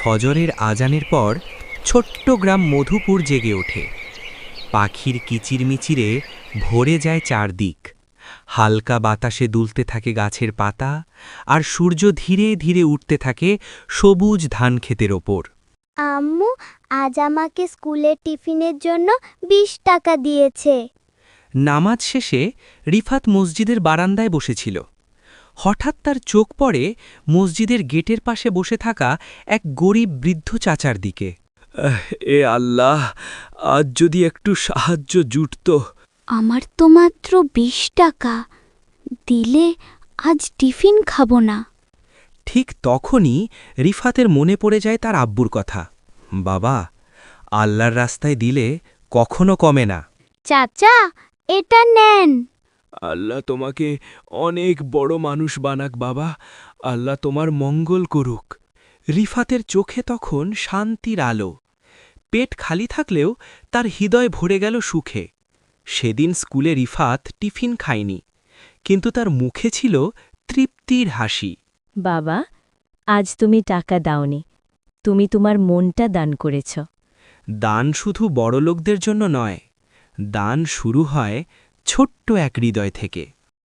ফজরের আজানের পর ছোট্ট গ্রাম মধুপুর জেগে ওঠে। পাখির কিচিরমিচিরে ভরে যায় চারদিক। হালকা বাতাসে দুলতে থাকে গাছের পাতা, আর সূর্য ধীরে ধীরে উঠতে থাকে সবুজ ধানক্ষেতের ওপর। আম্মু আজ আমাকে স্কুলের টিফিনের জন্য 20 টাকা দিয়েছে। নামাজ শেষে রিফাত মসজিদের বারান্দায় বসেছিল। হঠাৎ তার চোখ পড়ে মসজিদের গেটের পাশে বসে থাকা এক গরিব বৃদ্ধ চাচার দিকে। এ আল্লাহ, আজ যদি একটু সাহায্য জুটত। আমার তো মাত্র 20 টাকা, দিলে আজ টিফিন খাবো না। ঠিক তখনই রিফাতের মনে পড়ে যায় তার আব্বুর কথা। বাবা, আল্লাহর রাস্তায় দিলে কখনো কমে না। চাচা, এটা নেন। আল্লাহ তোমাকে অনেক বড় মানুষ বানাক বাবা, আল্লাহ তোমার মঙ্গল করুক। রিফাতের চোখে তখন শান্তির আলো। পেট খালি থাকলেও তার হৃদয় ভরে গেল সুখে। সেদিন স্কুলে রিফাত টিফিন খায়নি, কিন্তু তার মুখে ছিল তৃপ্তির হাসি। বাবা, আজ তুমি টাকা দাওনি, তুমি তোমার মনটা দান করেছ। দান শুধু বড়লোকদের জন্য নয়, দান শুরু হয় ছোট্ট এক হৃদয় থেকে।